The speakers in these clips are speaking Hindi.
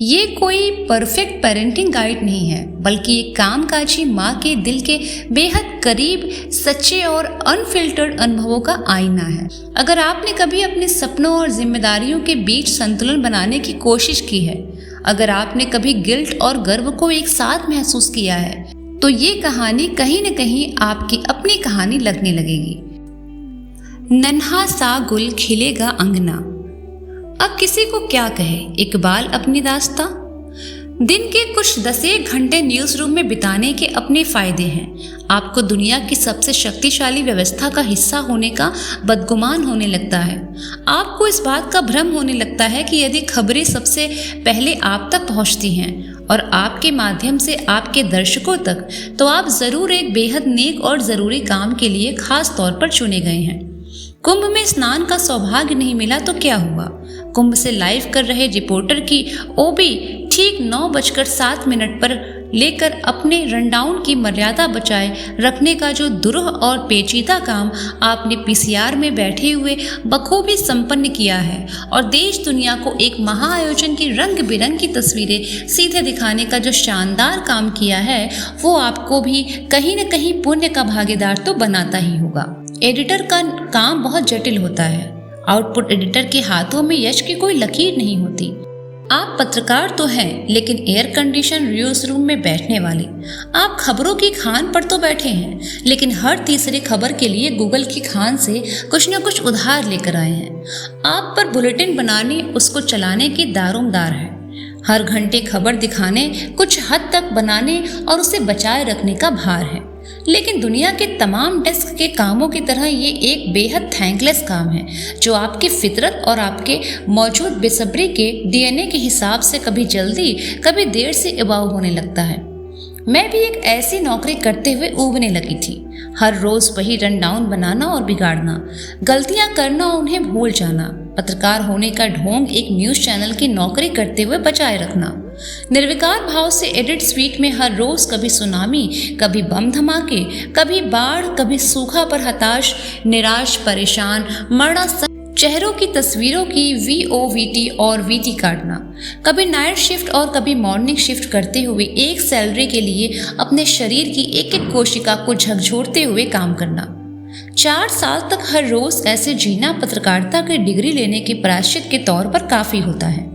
ये कोई परफेक्ट पेरेंटिंग गाइड नहीं है, बल्कि एक कामकाजी माँ के दिल के बेहद करीब सच्चे और अनफिल्टर्ड अनुभवों का आईना है। अगर आपने कभी अपने सपनों और जिम्मेदारियों के बीच संतुलन बनाने की कोशिश की है, अगर आपने कभी गिल्ट और गर्व को एक साथ महसूस किया है, तो ये कहानी कहीं न कहीं आपकी अपनी कहानी लगने लगेगी। नन्हा सा गुल खिलेगा अंगना। अब किसी को क्या कहे इकबाल अपनी दास्तां। दिन के कुछ 10 घंटे न्यूज़ रूम में बिताने के अपने फायदे हैं। आपको दुनिया की सबसे शक्तिशाली व्यवस्था का हिस्सा होने का बदगुमान होने लगता है। आपको इस बात का भ्रम होने लगता है कि यदि खबरें सबसे पहले आप तक पहुंचती हैं और आपके माध्यम से आपके दर्शकों तक, तो आप ज़रूर एक बेहद नेक और ज़रूरी काम के लिए खास तौर पर चुने गए हैं। कुंभ में स्नान का सौभाग्य नहीं मिला तो क्या हुआ? कुंभ से लाइव कर रहे रिपोर्टर की ओबी ठीक 9:07 पर लेकर अपने रनडाउन की मर्यादा बचाए रखने का जो दुरूह और पेचीदा काम आपने पीसीआर में बैठे हुए बखूबी संपन्न किया है, और देश दुनिया को एक महाआयोजन की रंग बिरंगी तस्वीरें सीधे दिखाने का जो शानदार काम किया है, वो आपको भी कहीं न कहीं पुण्य का भागीदार तो बनाता ही होगा। एडिटर का काम बहुत जटिल होता है। आउटपुट एडिटर के हाथों में यश की कोई लकीर नहीं होती। आप पत्रकार तो हैं, लेकिन एयर कंडीशन न्यूज़ रूम में बैठने वाले। आप खबरों की खान पर तो बैठे हैं, लेकिन हर तीसरी खबर के लिए गूगल की खान से कुछ न कुछ उधार लेकर आए हैं। आप पर बुलेटिन बनाने, उसको चलाने की दारोमदार है। हर घंटे खबर दिखाने, कुछ हद तक बनाने और उसे बचाए रखने का भार है। लेकिन दुनिया के तमाम डेस्क के कामों की तरह ये एक बेहद थैंकलेस काम है, जो आपकी फितरत और आपके मौजूद बेसब्री के डीएनए के हिसाब से कभी जल्दी कभी देर से इवाव होने लगता है। मैं भी एक ऐसी नौकरी करते हुए ऊबने लगी थी। हर रोज वही रनडाउन बनाना और बिगाड़ना, गलतियां करना और उन्हें भूल जाना, पत्रकार होने का ढोंग एक न्यूज़ चैनल की नौकरी करते हुए बचाए रखना, निर्विकार भाव से एडिट स्वीट में हर रोज कभी सुनामी, कभी बम धमाके, कभी बाढ़, कभी सूखा पर हताश, निराश, परेशान, मरना चेहरों की तस्वीरों की VOVT और VT काटना, कभी नाइट शिफ्ट और कभी मॉर्निंग शिफ्ट करते हुए एक सैलरी के लिए अपने शरीर की एक एक कोशिका को झकझोरते हुए काम करना। 4 साल तक हर रोज ऐसे जीना पत्रकारिता की डिग्री लेने के प्रायश्चित के तौर पर काफी होता है।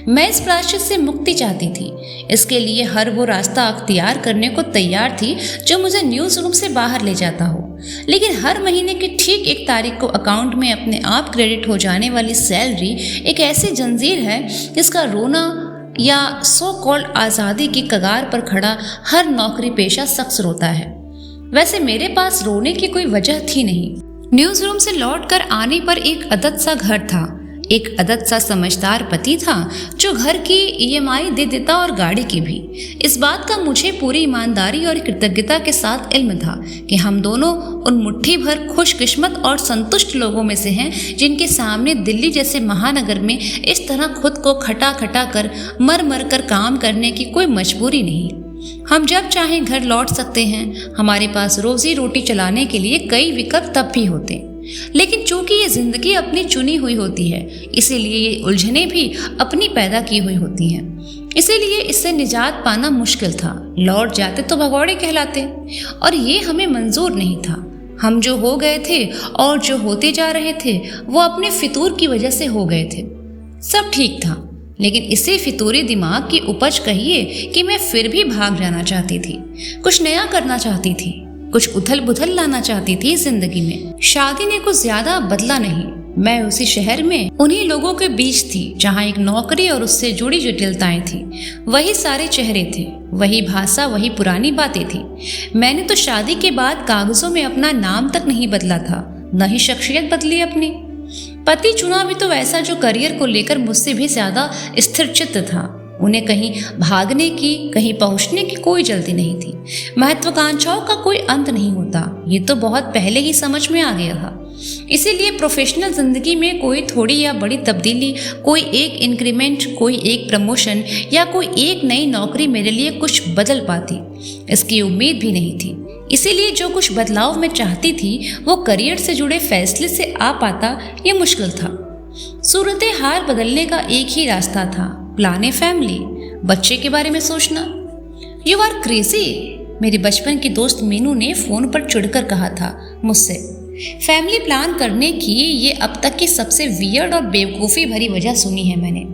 मैं इस प्रायश्चित से मुक्ति चाहती थी। इसके लिए हर वो रास्ता अख्तियार करने को तैयार थी जो मुझे न्यूज़ रूम से बाहर ले जाता हो। लेकिन हर महीने की ठीक 1 तारीख को अकाउंट में अपने आप क्रेडिट हो जाने वाली सैलरी एक ऐसी जंजीर है जिसका रोना या सो कॉल्ड आज़ादी की कगार पर खड़ा हर नौकरी पेशा शख्स रोता है। वैसे मेरे पास रोने की कोई वजह थी नहीं। न्यूज़ रूम से लौट कर आने पर एक अदद सा घर था, एक अदद सा समझदार पति था जो घर की EMI दे देता और गाड़ी की भी। इस बात का मुझे पूरी ईमानदारी और कृतज्ञता के साथ इल्म था कि हम दोनों उन मुट्ठी भर खुशकिस्मत और संतुष्ट लोगों में से हैं जिनके सामने दिल्ली जैसे महानगर में इस तरह खुद को खटा खटा कर मर मर कर काम करने की कोई मजबूरी नहीं। हम जब चाहें घर लौट सकते हैं। हमारे पास रोजी रोटी चलाने के लिए कई विकल्प तब भी होते, लेकिन चूंकि ये जिंदगी अपनी चुनी हुई होती है, इसीलिए ये उलझने भी अपनी पैदा की हुई होती हैं। इसीलिए इससे निजात पाना मुश्किल था। लौट जाते तो भगौड़े कहलाते, और ये हमें मंजूर नहीं था। हम जो हो गए थे और जो होते जा रहे थे वो अपने फितूर की वजह से हो गए थे। सब ठीक था, लेकिन इसे फितूरी दिमाग की उपज कहिए कि मैं फिर भी भाग जाना चाहती थी, कुछ नया करना चाहती थी, कुछ उथल बुथल लाना चाहती थी जिंदगी में। शादी ने कुछ ज्यादा बदला नहीं। मैं उसी शहर में उन्हीं लोगों के बीच थी जहाँ एक नौकरी और उससे जुड़ी जटिलताएं थी। वही सारे चेहरे थे, वही भाषा, वही पुरानी बातें थी। मैंने तो शादी के बाद कागजों में अपना नाम तक नहीं बदला था, न ही शख्सियत बदली अपनी। पति चुना भी तो वैसा जो करियर को लेकर मुझसे भी ज्यादा स्थिर चित्त था। उन्हें कहीं भागने की, कहीं पहुंचने की कोई जल्दी नहीं थी। महत्वाकांक्षाओं का कोई अंत नहीं होता, ये तो बहुत पहले ही समझ में आ गया था। इसीलिए प्रोफेशनल जिंदगी में कोई थोड़ी या बड़ी तब्दीली, कोई एक इंक्रीमेंट, कोई एक प्रमोशन या कोई एक नई नौकरी मेरे लिए कुछ बदल पाती, इसकी उम्मीद भी नहीं थी। इसीलिए जो कुछ बदलाव मैं चाहती थी वो करियर से जुड़े फैसले से आ पाता ये मुश्किल था। सूरत हाल बदलने का एक ही रास्ता था, प्लान ए फैमिली, बच्चे के बारे में सोचना। यू आर क्रेजी, मेरी बचपन की दोस्त मीनू ने फोन पर चिढ़कर कहा था मुझसे। फैमिली प्लान करने की ये अब तक की सबसे वियर्ड और बेवकूफ़ी भरी वजह सुनी है मैंने।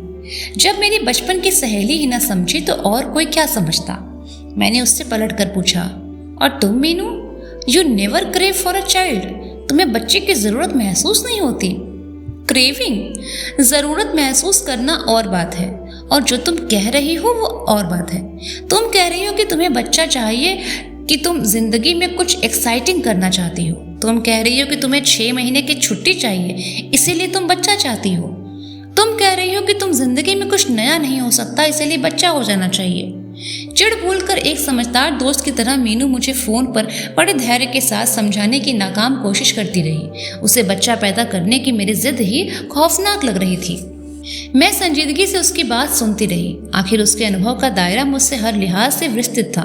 जब मेरी बचपन की सहेली ही ना समझी तो और कोई क्या समझता। मैंने उससे पलट कर पूछा, और तुम Meenu? You never crave for a child, तुम्हें बच्चे की ज़रूरत महसूस नहीं होती? क्रेविंग, ज़रूरत महसूस करना और बात है, और जो तुम कह रही हो वो और बात है। तुम कह रही हो कि तुम्हें बच्चा चाहिए कि तुम जिंदगी में कुछ एक्साइटिंग करना चाहती हो। तुम कह रही हो कि तुम्हें 6 महीने की छुट्टी चाहिए इसीलिए तुम बच्चा चाहती हो। तुम कह रही हो कि तुम जिंदगी में कुछ नया नहीं हो सकता इसलिए बच्चा हो जाना चाहिए। चिढ़ भूल कर एक समझदार दोस्त की तरह मीनू मुझे फोन पर बड़े धैर्य के साथ समझाने की नाकाम कोशिश करती रही। उसे बच्चा पैदा करने की मेरी जिद ही खौफनाक लग रही थी। मैं संजीदगी से उसकी बात सुनती रही। आखिर उसके अनुभव का दायरा मुझसे हर लिहाज से विस्तृत था।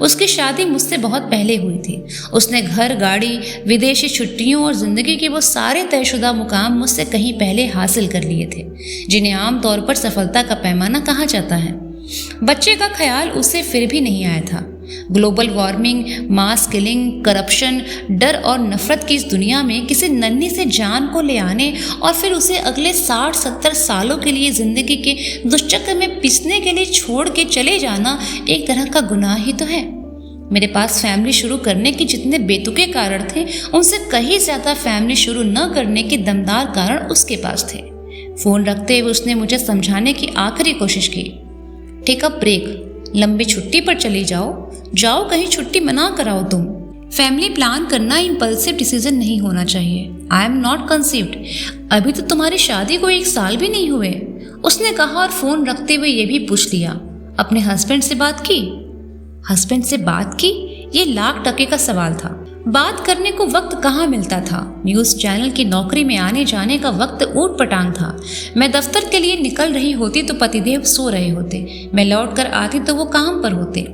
उसकी शादी मुझसे बहुत पहले हुई थी। उसने घर, गाड़ी, विदेशी छुट्टियों और जिंदगी के वो सारे तयशुदा मुकाम मुझसे कहीं पहले हासिल कर लिए थे जिन्हें आमतौर पर सफलता का पैमाना कहा जाता है। बच्चे का ख्याल उसे फिर भी नहीं आया था। Global warming, mass killing, corruption, डर और नफरत की इस दुनिया में किसी नन्ही से जान को ले आने और फिर उसे अगले 60-70 सालों के लिए जिंदगी के दुष्चक्र में पिसने के लिए छोड़ के चले जाना एक तरह का गुनाह ही तो है। मेरे पास फैमिली शुरू करने के जितने बेतुके कारण थे उनसे कहीं ज़्यादा फैमिली शुरू न करने के दमदार कारण उसके पास थे। फ़ोन रखते हुए उसने मुझे समझाने की आखिरी कोशिश की। टेक अ ब्रेक, लंबी छुट्टी पर चली जाओ कहीं छुट्टी मना कराओ तुम। फैमिली प्लान करना इम्पल्सिव डिसीजन नहीं होना चाहिए। आई एम नॉट कंसीव्ड, अभी तो तुम्हारी शादी को 1 साल भी नहीं हुए, उसने कहा और फोन रखते हुए ये भी पूछ लिया, अपने हस्बैंड से बात की? हस्बैंड से बात की? ये लाख टके का सवाल था। बात करने को वक्त कहाँ मिलता था। न्यूज़ चैनल की नौकरी में आने जाने का वक्त ऊट पटांग था। मैं दफ्तर के लिए निकल रही होती तो पतिदेव सो रहे होते। मैं लौट कर आती तो वो काम पर होते।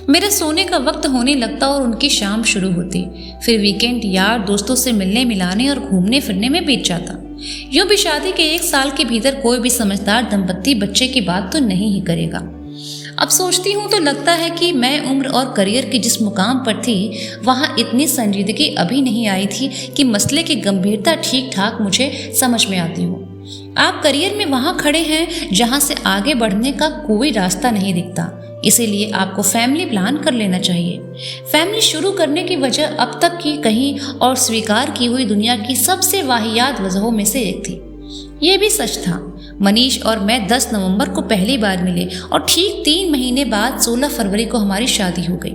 मेरे सोने का वक्त होने लगता और उनकी शाम शुरू होती। फिर वीकेंड यार दोस्तों से मिलने मिलाने और घूमने फिरने में बीत जाता। यूँ भी शादी के 1 साल के भीतर कोई भी समझदार दंपत्ति बच्चे की बात तो नहीं ही करेगा। अब सोचती हूँ तो लगता है कि मैं उम्र और करियर के जिस मुकाम पर थी वहाँ इतनी संजीदगी अभी नहीं आई थी कि मसले की गंभीरता ठीक ठाक मुझे समझ में आती हो। आप करियर में वहाँ खड़े हैं जहाँ से आगे बढ़ने का कोई रास्ता नहीं दिखता, इसीलिए आपको फैमिली प्लान कर लेना चाहिए। फैमिली शुरू करने की वजह अब तक की कहीं और स्वीकार की हुई दुनिया की सबसे वाहियात वजहों में से एक थी। ये भी सच था। मनीष और मैं 10 नवंबर को पहली बार मिले और ठीक 3 महीने बाद 16 फरवरी को हमारी शादी हो गई।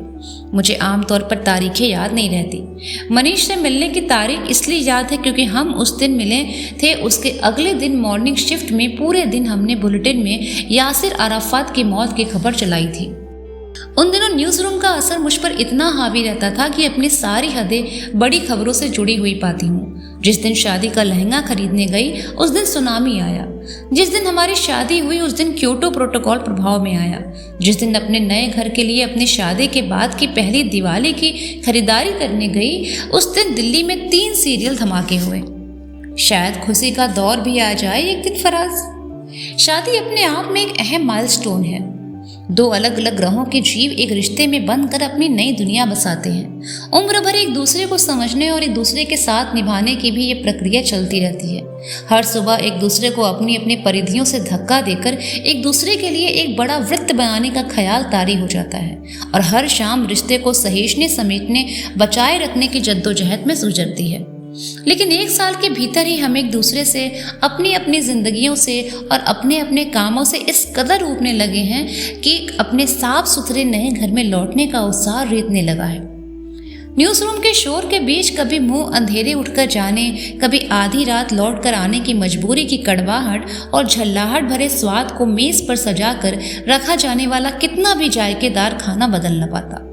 मुझे आमतौर पर तारीखें याद नहीं रहती। मनीष से मिलने की तारीख इसलिए याद है क्योंकि हम उस दिन मिले थे। उसके अगले दिन मॉर्निंग शिफ्ट में पूरे दिन हमने बुलेटिन में यासिर अराफात की मौत की खबर चलाई थी। उन दिनों न्यूज़ रूम का असर मुझ पर इतना हावी रहता था कि अपनी सारी हदें बड़ी खबरों से जुड़ी हुई पाती हूँ। जिस दिन शादी का लहंगा खरीदने गई उस दिन सुनामी आया। जिस दिन हमारी शादी हुई उस दिन क्योटो प्रोटोकॉल प्रभाव में आया। जिस दिन अपने नए घर के लिए अपनी शादी के बाद की पहली दिवाली की खरीदारी करने गई उस दिन दिल्ली में 3 सीरियल धमाके हुए। शायद खुशी का दौर भी आ जाए एक दिन फराज। शादी अपने आप में एक अहम माइलस्टोन है। 2 अलग अलग ग्रहों के जीव एक रिश्ते में बंधकर अपनी नई दुनिया बसाते हैं। उम्र भर एक दूसरे को समझने और एक दूसरे के साथ निभाने की भी ये प्रक्रिया चलती रहती है। हर सुबह एक दूसरे को अपनी अपनी परिधियों से धक्का देकर एक दूसरे के लिए एक बड़ा वृत्त बनाने का ख्याल तारी हो जाता है और हर शाम रिश्ते को सहेजने समेटने बचाए रखने की जद्दोजहद में गुजरती है। लेकिन 1 साल के भीतर ही हम एक दूसरे से अपनी अपनी जिंदगियों से और अपने अपने कामों से इस कदर ऊबने लगे हैं कि अपने साफ सुथरे नए घर में लौटने का उत्साह रेतने लगा है। न्यूज़ रूम के शोर के बीच कभी मुंह अंधेरे उठकर जाने, कभी आधी रात लौट कर आने की मजबूरी की कड़वाहट और झल्लाहट भरे स्वाद को मेज पर सजा कर रखा जाने वाला कितना भी जायकेदार खाना बदल न पाता।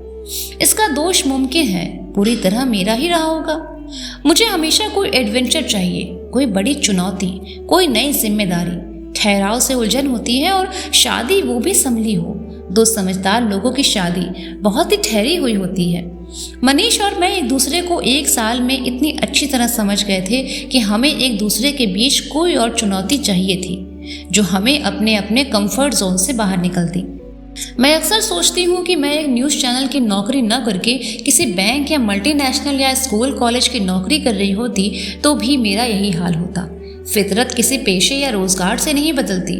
इसका दोष मुमकिन है पूरी तरह मेरा ही रहा होगा। मुझे हमेशा कोई एडवेंचर चाहिए, कोई बड़ी चुनौती, कोई नई जिम्मेदारी। ठहराव से उलझन होती है और शादी वो भी संभली हो। 2 समझदार लोगों की शादी बहुत ही ठहरी हुई होती है। मनीष और मैं एक दूसरे को 1 साल में इतनी अच्छी तरह समझ गए थे कि हमें एक दूसरे के बीच कोई और चुनौती चाहिए थी। जो हमें अपने अपने कंफर्ट जोन से बाहर निकलती। मैं अक्सर सोचती हूँ कि मैं एक न्यूज़ चैनल की नौकरी न करके किसी बैंक या मल्टीनेशनल या स्कूल कॉलेज की नौकरी कर रही होती तो भी मेरा यही हाल होता। फितरत किसी पेशे या रोजगार से नहीं बदलती।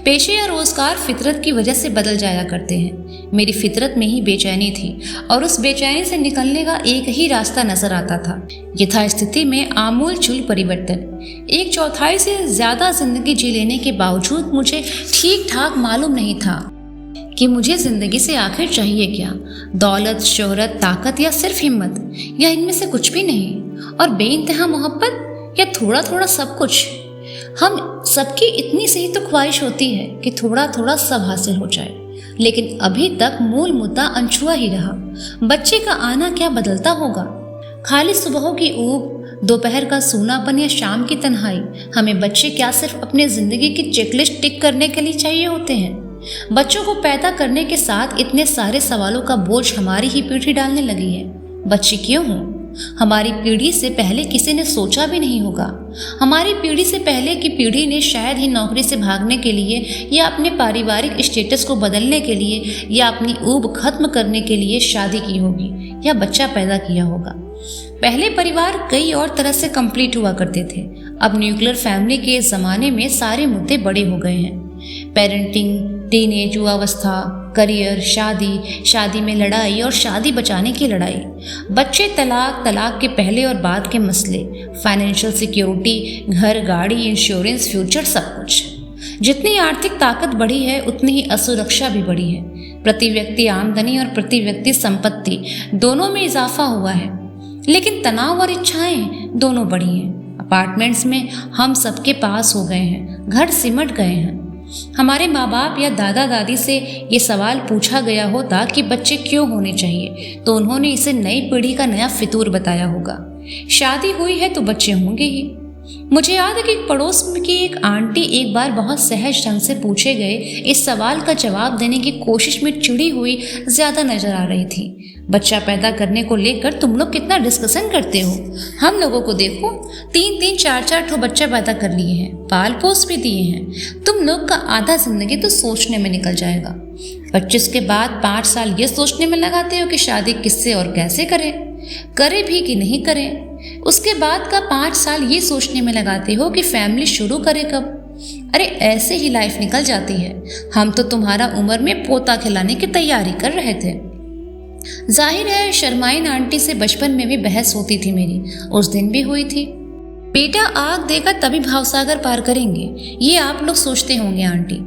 पेशे या रोजगार फितरत की वजह से बदल जाया करते हैं। मेरी फितरत में ही बेचैनी थी और उस बेचैनी से निकलने का एक ही रास्ता नजर आता था। यथास्थिति में आमूल चूल परिवर्तन। 1/4 से ज्यादा जिंदगी जी लेने के बावजूद मुझे ठीक ठाक मालूम नहीं था कि मुझे जिंदगी से आखिर चाहिए क्या। दौलत, शोहरत, ताकत या सिर्फ हिम्मत, या इनमें से कुछ भी नहीं। और बेइंतहा मोहब्बत या थोड़ा थोड़ा सब कुछ। हम सबकी इतनी सी ही तो ख्वाहिश होती है कि थोड़ा थोड़ा सब हासिल हो जाए, लेकिन अभी तक मूल मुद्दा अनछुआ ही रहा। बच्चे का आना क्या बदलता होगा? खाली सुबहों की ऊब, दोपहर का सूनापन या शाम की तन्हाई, हमें बच्चे क्या सिर्फ अपने जिंदगी की चेकलिस्ट टिक करने के लिए चाहिए होते हैं? बच्चों को पैदा करने के साथ इतने सारे सवालों का बोझ हमारी ही पीठी डालने लगी है। बच्चे क्यों हों? हमारी पीढ़ी से पहले किसी ने सोचा भी नहीं होगा। हमारी पीढ़ी से पहले की पीढ़ी ने शायद ही नौकरी से भागने के लिए या अपने पारिवारिक स्टेटस को बदलने के लिए या अपनी ऊब खत्म करने के लिए शादी की होगी या बच्चा पैदा किया होगा। पहले परिवार कई और तरह से कंप्लीट हुआ करते थे। अब न्यूक्लियर फैमिली के ज़माने में सारे मुद्दे बड़े हो गए हैं। पेरेंटिंग, टीनेज युवावस्था, करियर, शादी में लड़ाई और शादी बचाने की लड़ाई, बच्चे, तलाक के पहले और बाद के मसले, फाइनेंशियल सिक्योरिटी, घर, गाड़ी, इंश्योरेंस, फ्यूचर, सब कुछ। जितनी आर्थिक ताकत बढ़ी है उतनी ही असुरक्षा भी बढ़ी है। प्रति व्यक्ति आमदनी और प्रति व्यक्ति संपत्ति दोनों में इजाफा हुआ है, लेकिन तनाव और इच्छाएं दोनों बढ़ी हैं। अपार्टमेंट्स में हम सबके पास हो गए हैं, घर सिमट गए हैं। हमारे माँ बाप या दादा दादी से ये सवाल पूछा गया होता कि बच्चे क्यों होने चाहिए, तो उन्होंने इसे नई पीढ़ी का नया फितूर बताया होगा। शादी हुई है तो बच्चे होंगे ही। मुझे याद है कि पड़ोस की एक आंटी एक बार बहुत सहज ढंग से पूछे गए इस सवाल का जवाब देने की कोशिश में चिड़ी हुई ज्यादा नजर आ रही थी। बच्चा पैदा करने को लेकर तुम लोग कितना डिस्कशन करते हो। हम लोगों को देखो, 3-3, 4-4 ठो बच्चा पैदा कर लिए हैं, पाल पोस भी दिए हैं। तुम लोग का आधा जिंदगी तो सोचने में निकल जाएगा। 25 के बाद 5 साल ये सोचने में लगाते हो कि शादी किससे और कैसे करें भी कि नहीं करें। उसके बाद का 5 साल ये सोचने में लगाते हो कि फैमिली शुरू करें कब। अरे ऐसे ही लाइफ निकल जाती है। हम तो तुम्हारा उम्र में पोता खिलाने की तैयारी कर रहे थे। जाहिर है शर्माइन आंटी से बचपन में भी बहस होती थी मेरी, उस दिन भी हुई थी। बेटा आग देगा तभी भावसागर पार करेंगे, ये आप लोग सोचते होंगे आंटी।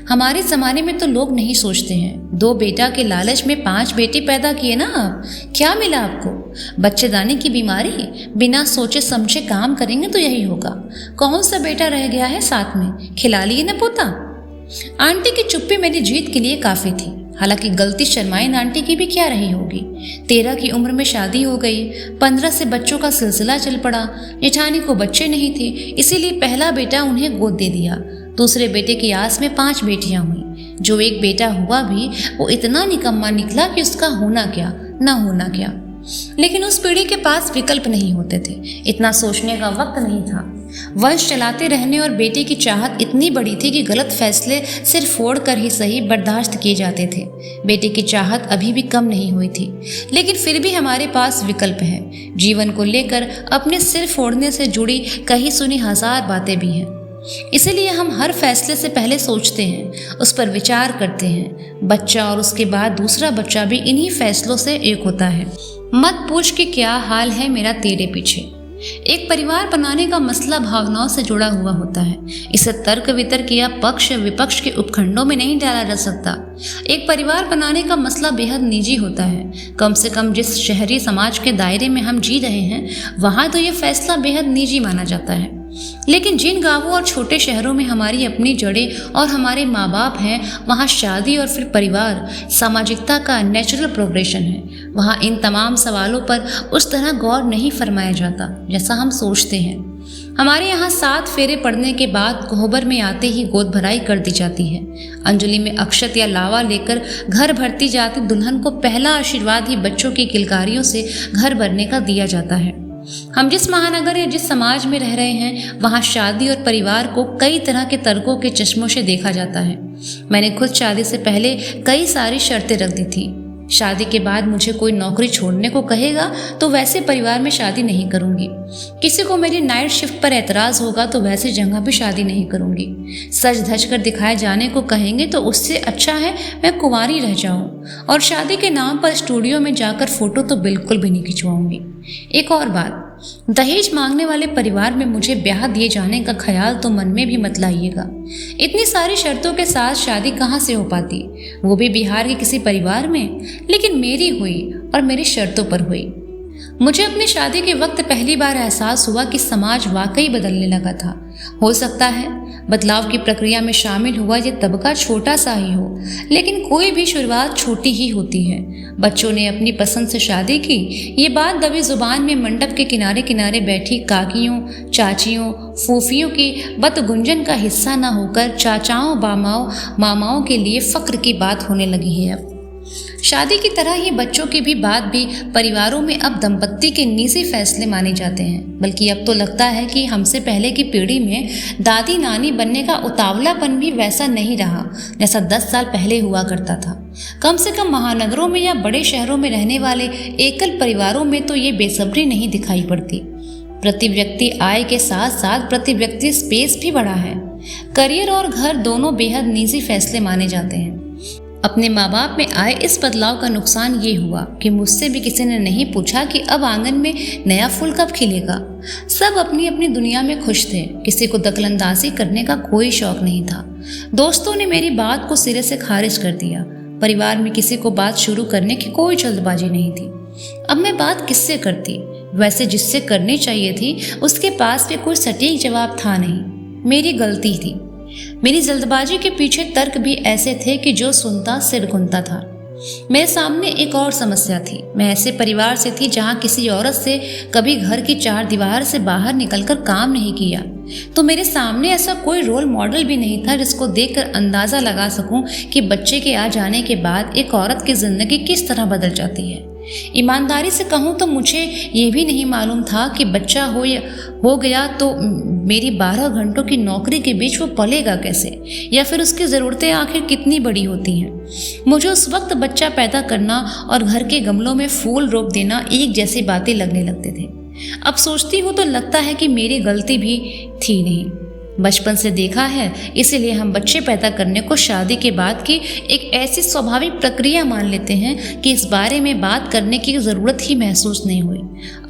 हमारे ज़माने में तो लोग नहीं सोचते हैं। 2 बेटा के लालच में 5 बेटी पैदा किए ना आप। क्या मिला आपको? बच्चेदानी की बीमारी। बिना सोचे समझे काम करेंगे तो यही होगा। कौन सा बेटा रह गया है साथ में? खिला लिए ना पोता। आंटी की चुप्पी मेरी जीत के लिए काफ़ी थी। हालांकि गलती शर्माइन आंटी की भी क्या रही होगी। 13 की उम्र में शादी हो गई, 15 से बच्चों का सिलसिला चल पड़ा। जेठानी को बच्चे नहीं थे, इसीलिए पहला बेटा उन्हें गोद दे दिया। दूसरे बेटे की आस में 5 बेटियां हुई। जो एक बेटा हुआ भी वो इतना निकम्मा निकला कि उसका होना क्या ना होना क्या। लेकिन उस पीढ़ी के पास विकल्प नहीं होते थे, इतना सोचने का वक्त नहीं था। वंश चलाते रहने और बेटे की चाहत इतनी बड़ी थी कि गलत फैसले सिर फोड़ कर ही सही बर्दाश्त किए जाते थे। बेटे की चाहत अभी भी कम नहीं हुई थी, लेकिन फिर भी हमारे पास विकल्प है। जीवन को लेकर अपने सिर फोड़ने से जुड़ी कही सुनी 1000 बातें भी हैं। इसीलिए हम हर फैसले से पहले सोचते हैं, उस पर विचार करते हैं। बच्चा और उसके बाद दूसरा बच्चा भी इन्हीं फैसलों से एक होता है। मत पूछ कि क्या हाल है मेरा तेरे पीछे। एक परिवार बनाने का मसला भावनाओं से जुड़ा हुआ होता है। इसे तर्क वितर्क या पक्ष विपक्ष के उपखंडों में नहीं डाला जा सकता। एक परिवार बनाने का मसला बेहद निजी होता है। कम से कम जिस शहरी समाज के दायरे में हम जी रहे हैं वहाँ तो ये फैसला बेहद निजी माना जाता है। लेकिन जिन गांवों और छोटे शहरों में हमारी अपनी जड़ें और हमारे माँ बाप हैं, वहाँ शादी और फिर परिवार सामाजिकता का नेचुरल प्रोग्रेशन है। वहाँ इन तमाम सवालों पर उस तरह गौर नहीं फरमाया जाता जैसा हम सोचते हैं। हमारे यहाँ 7 फेरे पड़ने के बाद कोहबर में आते ही गोद भराई कर दी जाती है। अंजलि में अक्षत या लावा लेकर घर भरती जाती दुल्हन को पहला आशीर्वाद ही बच्चों की किलकारियों से घर भरने का दिया जाता है। हम जिस महानगर या जिस समाज में रह रहे हैं वहाँ शादी और परिवार को कई तरह के तर्कों के चश्मों से देखा जाता है। मैंने खुद शादी से पहले कई सारी शर्तें रख दी थी। शादी के बाद मुझे कोई नौकरी छोड़ने को कहेगा तो वैसे परिवार में शादी नहीं करूंगी। किसी को मेरी नाइट शिफ्ट पर एतराज़ होगा तो वैसी जगह भी शादी नहीं करूंगी। सज धज कर दिखाए जाने को कहेंगे तो उससे अच्छा है मैं कुंवारी रह जाऊं। और शादी के नाम पर स्टूडियो में जाकर फोटो तो बिल्कुल भी नहीं खिंचवाऊंगी। एक और बात, दहेज मांगने वाले परिवार में मुझे ब्याह दिए जाने का ख्याल तो मन में भी मत लाइएगा। इतनी सारी शर्तों के साथ शादी कहाँ से हो पाती, वो भी बिहार के किसी परिवार में। लेकिन मेरी हुई और मेरी शर्तों पर हुई। मुझे अपनी शादी के वक्त पहली बार एहसास हुआ कि समाज वाकई बदलने लगा था। हो सकता है बदलाव की प्रक्रिया में शामिल हुआ ये तबका छोटा सा ही हो, लेकिन कोई भी शुरुआत छोटी ही होती है। बच्चों ने अपनी पसंद से शादी की, ये बात दबी जुबान में मंडप के किनारे किनारे बैठी काकियों, चाचियों, फूफियों की बतगुंजन का हिस्सा न होकर चाचाओं, बामाओं, मामाओं के लिए फक्र की बात होने लगी है। अब शादी की तरह ही बच्चों की भी बात भी परिवारों में अब दंपत्ति के निजी फैसले माने जाते हैं। बल्कि अब तो लगता है कि हमसे पहले की पीढ़ी में दादी नानी बनने का उतावलापन भी वैसा नहीं रहा जैसा 10 साल पहले हुआ करता था। कम से कम महानगरों में या बड़े शहरों में रहने वाले एकल परिवारों में तो ये बेसब्री नहीं दिखाई पड़ती। प्रति व्यक्ति आय के साथ साथ प्रति व्यक्ति स्पेस भी बढ़ा है। करियर और घर दोनों बेहद निजी फैसले माने जाते हैं। अपने माँ बाप में आए इस बदलाव का नुकसान ये हुआ कि मुझसे भी किसी ने नहीं पूछा कि अब आंगन में नया फूल कब खिलेगा। सब अपनी अपनी दुनिया में खुश थे। किसी को दखलंदाजी करने का कोई शौक नहीं था। दोस्तों ने मेरी बात को सिरे से खारिज कर दिया। परिवार में किसी को बात शुरू करने की कोई जल्दबाजी नहीं थी। अब मैं बात किससे करती? वैसे जिससे करनी चाहिए थी उसके पास भी कोई सटीक जवाब था नहीं। मेरी गलती थी। मेरी जल्दबाजी के पीछे तर्क भी ऐसे थे कि जो सुनता सिर घुनता था। मेरे सामने एक और समस्या थी। मैं ऐसे परिवार से थी जहाँ किसी औरत से कभी घर की 4 दीवार से बाहर निकलकर काम नहीं किया, तो मेरे सामने ऐसा कोई रोल मॉडल भी नहीं था जिसको देखकर अंदाज़ा लगा सकूं कि बच्चे के आ जाने के बाद एक औरत की ज़िंदगी किस तरह बदल जाती है। ईमानदारी से कहूँ तो मुझे ये भी नहीं मालूम था कि बच्चा हो गया तो मेरी 12 घंटों की नौकरी के बीच वो पलेगा कैसे, या फिर उसकी ज़रूरतें आखिर कितनी बड़ी होती हैं। मुझे उस वक्त बच्चा पैदा करना और घर के गमलों में फूल रोप देना एक जैसी बातें लगने लगते थे। अब सोचती हूँ तो लगता है कि मेरी गलती भी थी नहीं। बचपन से देखा है, इसीलिए हम बच्चे पैदा करने को शादी के बाद की एक ऐसी स्वाभाविक प्रक्रिया मान लेते हैं कि इस बारे में बात करने की ज़रूरत ही महसूस नहीं हुई।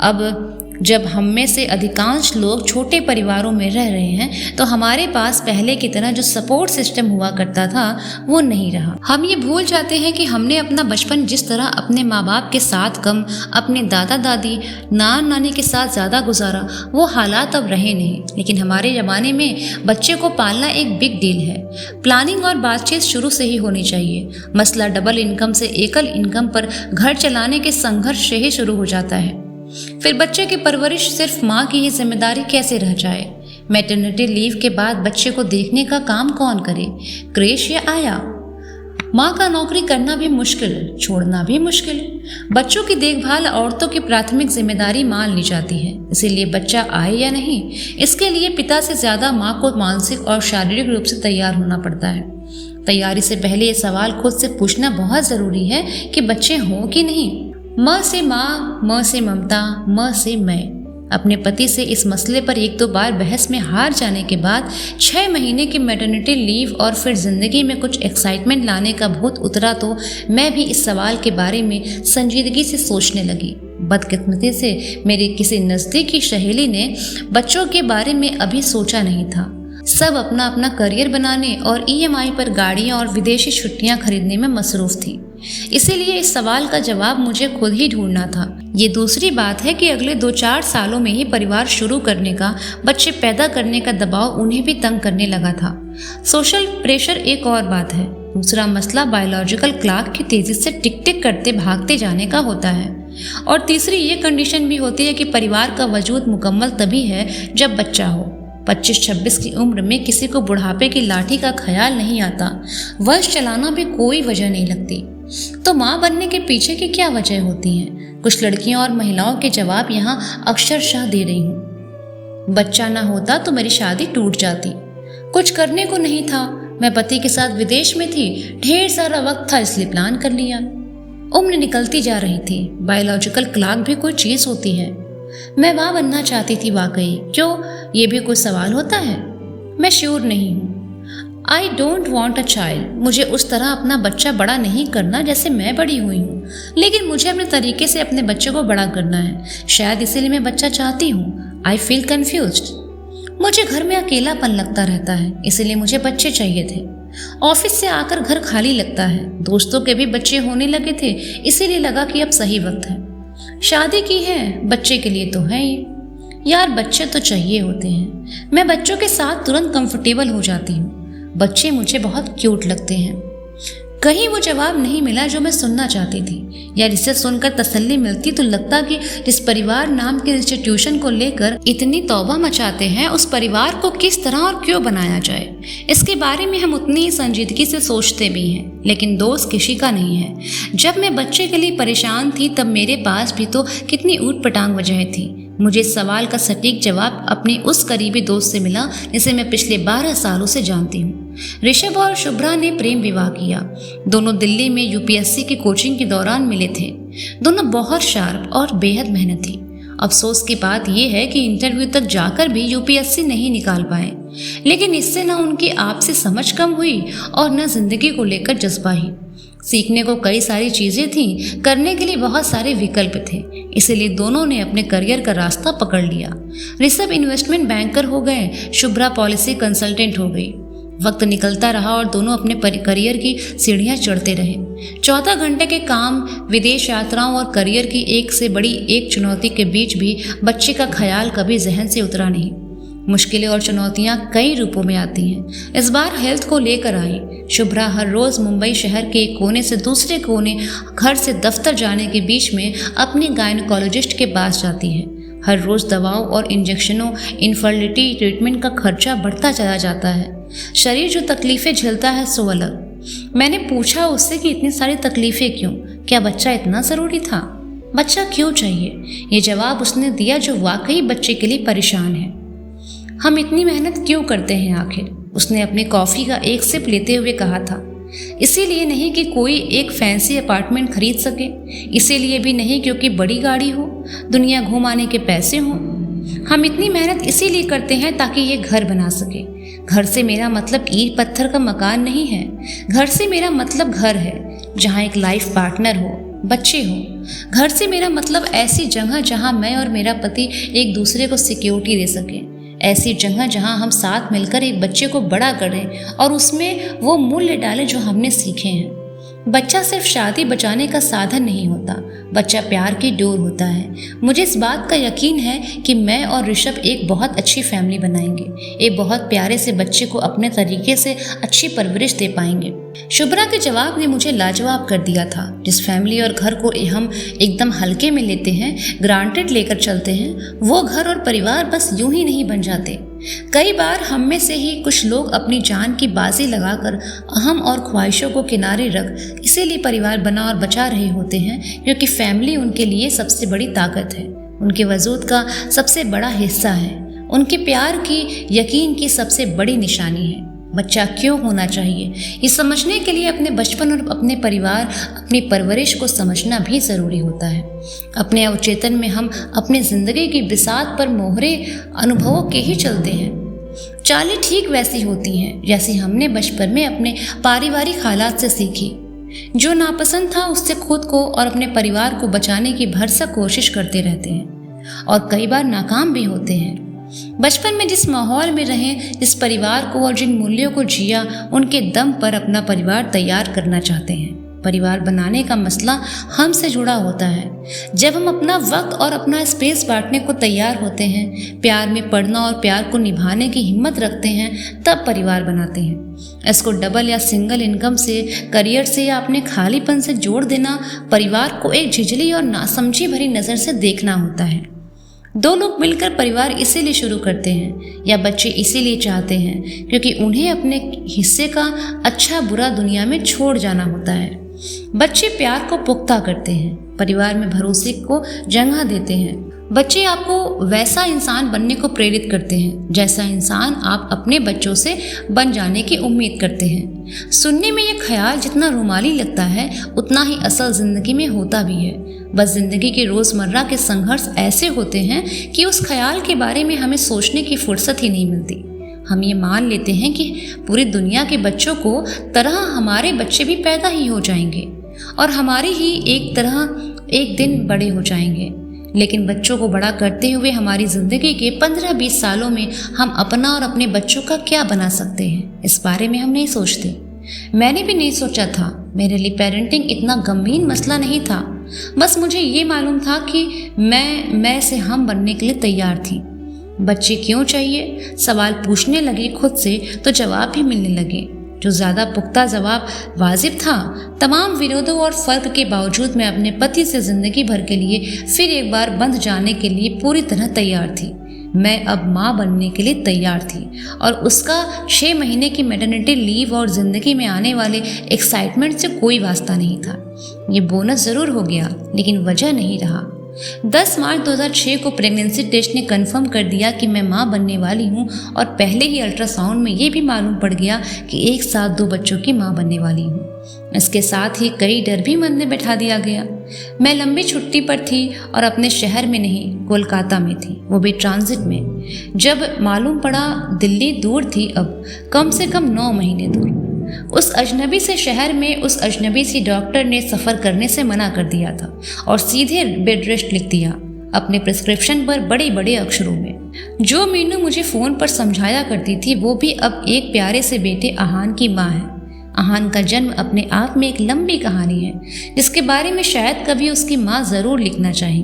अब जब हम में से अधिकांश लोग छोटे परिवारों में रह रहे हैं तो हमारे पास पहले की तरह जो सपोर्ट सिस्टम हुआ करता था वो नहीं रहा। हम ये भूल जाते हैं कि हमने अपना बचपन जिस तरह अपने माँ बाप के साथ कम, अपने दादा दादी, नाना नानी के साथ ज़्यादा गुजारा, वो हालात अब रहे नहीं। लेकिन हमारे ज़माने में बच्चे को पालना एक बिग डील है। प्लानिंग और बातचीत शुरू से ही होनी चाहिए। मसला डबल इनकम से एकल इनकम पर घर चलाने के संघर्ष से ही शुरू हो जाता है। फिर बच्चे की परवरिश सिर्फ माँ की ही जिम्मेदारी कैसे रह जाए? मैटरनिटी लीव के बाद बच्चे को देखने का काम कौन करे? क्रेश या आया? माँ का नौकरी करना भी मुश्किल, छोड़ना भी मुश्किल। बच्चों की देखभाल औरतों की प्राथमिक जिम्मेदारी मान ली जाती है। इसीलिए बच्चा आए या नहीं, इसके लिए पिता से ज़्यादा माँ को मानसिक और शारीरिक रूप से तैयार होना पड़ता है। तैयारी से पहले ये सवाल खुद से पूछना बहुत ज़रूरी है कि बच्चे हों कि नहीं। म से माँ, म से ममता, म से मैं। अपने पति से इस मसले पर 1-2 बार बहस में हार जाने के बाद 6 महीने की मैटरनिटी लीव और फिर ज़िंदगी में कुछ एक्साइटमेंट लाने का भूत उतरा तो मैं भी इस सवाल के बारे में संजीदगी से सोचने लगी। बदकिस्मती से मेरी किसी नज़दीकी सहेली ने बच्चों के बारे में अभी सोचा नहीं था। सब अपना अपना करियर बनाने और EMI पर गाड़ियाँ और विदेशी छुट्टियाँ खरीदने में मसरूफ़ थी। इसीलिए इस सवाल का जवाब मुझे खुद ही ढूंढना था। ये दूसरी बात है कि अगले 2-4 सालों में ही परिवार शुरू करने का, बच्चे पैदा करने का दबाव उन्हें भी तंग करने लगा था। सोशल प्रेशर एक और बात है। दूसरा मसला बायोलॉजिकल क्लॉक की तेज़ी से टिक टिक करते भागते जाने का होता है। और तीसरी ये कंडीशन भी होती है कि परिवार का वजूद मुकम्मल तभी है जब बच्चा हो। 25-26 की उम्र में किसी को बुढ़ापे की लाठी का ख्याल नहीं आता। वंश चलाना भी कोई वजह नहीं लगती। तो माँ बनने के पीछे की क्या वजह होती है? कुछ लड़कियों और महिलाओं के जवाब यहाँ अक्षरशः दे रही हूँ। बच्चा ना होता तो मेरी शादी टूट जाती। कुछ करने को नहीं था, मैं पति के साथ विदेश में थी, ढेर सारा वक्त था इसलिए प्लान कर लिया। उम्र निकलती जा रही थी, बायोलॉजिकल क्लॉक भी कोई चीज़ होती है। मैं माँ बनना चाहती थी वाकई, क्यों ये भी कोई सवाल होता है? मैं श्योर नहीं हूँ। I don't want a child, मुझे उस तरह अपना बच्चा बड़ा नहीं करना जैसे मैं बड़ी हुई हूँ, लेकिन मुझे अपने तरीके से अपने बच्चे को बड़ा करना है। शायद इसीलिए मैं बच्चा चाहती हूँ। I feel confused. मुझे घर में अकेलापन लगता रहता है, इसीलिए मुझे बच्चे चाहिए थे। ऑफिस से आकर घर खाली लगता है, दोस्तों के भी बच्चे होने लगे थे, इसीलिए लगा कि अब सही वक्त है। शादी की है, बच्चे के लिए तो है ही। यार बच्चे तो चाहिए होते हैं। मैं बच्चों के साथ तुरंत कंफर्टेबल हो जाती हूँ। बच्चे मुझे बहुत क्यूट लगते हैं। कहीं वो जवाब नहीं मिला जो मैं सुनना चाहती थी, या जिसे सुनकर तसल्ली मिलती तो लगता कि जिस परिवार नाम के इंस्टीट्यूशन को लेकर इतनी तौबा मचाते हैं, उस परिवार को किस तरह और क्यों बनाया जाए, इसके बारे में हम उतनी ही संजीदगी से सोचते भी हैं, लेकिन दोस्त किसी का नहीं है। जब मैं बच्चे के लिए परेशान थी तब मेरे पास भी तो कितनी ऊट पटांग वजह थी। मुझे इस सवाल का सटीक जवाब अपनी उस करीबी दोस्त से मिला जिसे मैं पिछले 12 सालों से जानती हूँ। ऋषभ और शुभ्रा ने प्रेम विवाह किया। दोनों दिल्ली में यूपीएससी की कोचिंग के दौरान मिले थे। दोनों बहुत शार्प और बेहद मेहनती। अफसोस की बात यह है कि इंटरव्यू तक जाकर भी यूपीएससी नहीं निकाल पाए, लेकिन इससे न उनकी आपसी समझ कम हुई और न जिंदगी को लेकर जज्बा ही। सीखने को कई सारी चीज़ें थीं, करने के लिए बहुत सारे विकल्प थे, इसीलिए दोनों ने अपने करियर का रास्ता पकड़ लिया। ऋषभ इन्वेस्टमेंट बैंकर हो गए, शुभ्रा पॉलिसी कंसल्टेंट हो गई। वक्त निकलता रहा और दोनों अपने करियर की सीढ़ियां चढ़ते रहे। 14 घंटे के काम, विदेश यात्राओं और करियर की एक से बड़ी एक चुनौती के बीच भी बच्चे का ख्याल कभी जहन से उतरा नहीं। मुश्किलें और चुनौतियां कई रूपों में आती हैं। इस बार हेल्थ को लेकर आई। शुभ्रा हर रोज़ मुंबई शहर के एक कोने से दूसरे कोने, घर से दफ्तर जाने के बीच में अपनी गायनेकोलॉजिस्ट के पास जाती है। हर रोज़ दवाओं और इंजेक्शनों, इनफर्टिलिटी ट्रीटमेंट का खर्चा बढ़ता चला जाता है। शरीर जो तकलीफ़ें झेलता है सो अलग। मैंने पूछा उससे कि इतनी सारी तकलीफ़ें क्यों? क्या बच्चा इतना ज़रूरी था? बच्चा क्यों चाहिए? ये जवाब उसने दिया जो वाकई बच्चे के लिए परेशान है। हम इतनी मेहनत क्यों करते हैं आखिर? उसने अपनी कॉफ़ी का एक सिप लेते हुए कहा था। इसीलिए नहीं कि कोई एक फैंसी अपार्टमेंट खरीद सके, इसीलिए भी नहीं क्योंकि बड़ी गाड़ी हो, दुनिया घुमाने के पैसे हों। हम इतनी मेहनत इसीलिए करते हैं ताकि ये घर बना सके। घर से मेरा मतलब ईंट पत्थर का मकान नहीं है। घर से मेरा मतलब घर है जहाँ एक लाइफ पार्टनर हो, बच्चे हो। घर से मेरा मतलब ऐसी जगह जहाँ मैं और मेरा पति एक दूसरे को सिक्योरिटी दे सकें। ऐसी जगह जहां हम साथ मिलकर एक बच्चे को बड़ा करें और उसमें वो मूल्य डालें जो हमने सीखे हैं। बच्चा सिर्फ शादी बचाने का साधन नहीं होता, बच्चा प्यार की डोर होता है। मुझे इस बात का यकीन है कि मैं और ऋषभ एक बहुत अच्छी फैमिली बनाएंगे, एक बहुत प्यारे से बच्चे को अपने तरीके से अच्छी परवरिश दे पाएंगे। शुभ्रा के जवाब ने मुझे लाजवाब कर दिया था। जिस फैमिली और घर को हम एकदम हल्के में लेते हैं, ग्रांटेड लेकर चलते हैं, वो घर और परिवार बस यूं ही नहीं बन जाते। कई बार हम में से ही कुछ लोग अपनी जान की बाजी लगाकर अहम और ख्वाहिशों को किनारे रख इसीलिए परिवार बना और बचा रहे होते हैं क्योंकि फैमिली उनके लिए सबसे बड़ी ताकत है, उनके वजूद का सबसे बड़ा हिस्सा है, उनके प्यार की, यकीन की सबसे बड़ी निशानी है। बच्चा क्यों होना चाहिए, ये समझने के लिए अपने बचपन और अपने परिवार, अपनी परवरिश को समझना भी ज़रूरी होता है। अपने अवचेतन में हम अपनी ज़िंदगी की बिसात पर मोहरे अनुभवों के ही चलते हैं। चालें ठीक वैसी होती हैं जैसी हमने बचपन में अपने पारिवारिक हालात से सीखी। जो नापसंद था उससे खुद को और अपने परिवार को बचाने की भरसक कोशिश करते रहते हैं और कई बार नाकाम भी होते हैं। बचपन में जिस माहौल में रहे, जिस परिवार को और जिन मूल्यों को जिया, उनके दम पर अपना परिवार तैयार करना चाहते हैं। परिवार बनाने का मसला हमसे जुड़ा होता है। जब हम अपना वक्त और अपना स्पेस बांटने को तैयार होते हैं, प्यार में पड़ना और प्यार को निभाने की हिम्मत रखते हैं, तब परिवार बनाते हैं। इसको डबल या सिंगल इनकम से, करियर से या अपने खालीपन से जोड़ देना परिवार को एक झिझली और नासमझी भरी नज़र से देखना होता है। दो लोग मिलकर परिवार इसीलिए शुरू करते हैं या बच्चे इसीलिए चाहते हैं क्योंकि उन्हें अपने हिस्से का अच्छा बुरा दुनिया में छोड़ जाना होता है। बच्चे प्यार को पुख्ता करते हैं, परिवार में भरोसे को जगह देते हैं। बच्चे आपको वैसा इंसान बनने को प्रेरित करते हैं जैसा इंसान आप अपने बच्चों से बन जाने की उम्मीद करते हैं। सुनने में ये ख्याल जितना रुमाली लगता है उतना ही असल जिंदगी में होता भी है। बस जिंदगी के रोज़मर्रा के संघर्ष ऐसे होते हैं कि उस ख्याल के बारे में हमें सोचने की फुर्सत ही नहीं मिलती। हम ये मान लेते हैं कि पूरी दुनिया के बच्चों को तरह हमारे बच्चे भी पैदा ही हो जाएंगे और हमारे ही एक तरह एक दिन बड़े हो जाएंगे। लेकिन बच्चों को बड़ा करते हुए हमारी ज़िंदगी के 15-20 सालों में हम अपना और अपने बच्चों का क्या बना सकते हैं, इस बारे में हम नहीं सोचते। मैंने भी नहीं सोचा था। मेरे लिए पेरेंटिंग इतना गंभीर मसला नहीं था। बस मुझे ये मालूम था कि मैं से हम बनने के लिए तैयार थी। बच्चे क्यों चाहिए सवाल पूछने लगे खुद से तो जवाब भी मिलने लगे। जो ज़्यादा पुख्ता जवाब वाजिब था। तमाम विरोधों और फ़र्क के बावजूद मैं अपने पति से ज़िंदगी भर के लिए फिर एक बार बंध जाने के लिए पूरी तरह तैयार थी। मैं अब माँ बनने के लिए तैयार थी और उसका 6 महीने की मैटरनिटी लीव और ज़िंदगी में आने वाले एक्साइटमेंट से कोई वास्ता नहीं था। ये बोनस ज़रूर हो गया लेकिन वजह नहीं रहा। 10 मार्च 2006 को प्रेगनेंसी टेस्ट ने कंफर्म कर दिया कि मैं मां बनने वाली हूं और पहले ही अल्ट्रासाउंड में ये भी मालूम पड़ गया कि एक साथ 2 बच्चों की मां बनने वाली हूं। इसके साथ ही कई डर भी मन में बैठा दिया गया। मैं लंबी छुट्टी पर थी और अपने शहर में नहीं कोलकाता में थी, वो भी ट्रांजिट में। जब मालूम पड़ा दिल्ली दूर थी, अब कम से कम 9 महीने दूर। उस अजनबी से शहर में उस अजनबी सी डॉक्टर ने सफ़र करने से मना कर दिया था और सीधे बेड रेस्ट लिख दिया अपने प्रिस्क्रिप्शन पर बड़े बड़े अक्षरों में। जो मीनू मुझे फ़ोन पर समझाया करती थी वो भी अब एक प्यारे से बेटे आहान की माँ है। आहान का जन्म अपने आप में एक लंबी कहानी है जिसके बारे में शायद कभी उसकी माँ ज़रूर लिखना चाहेंगी।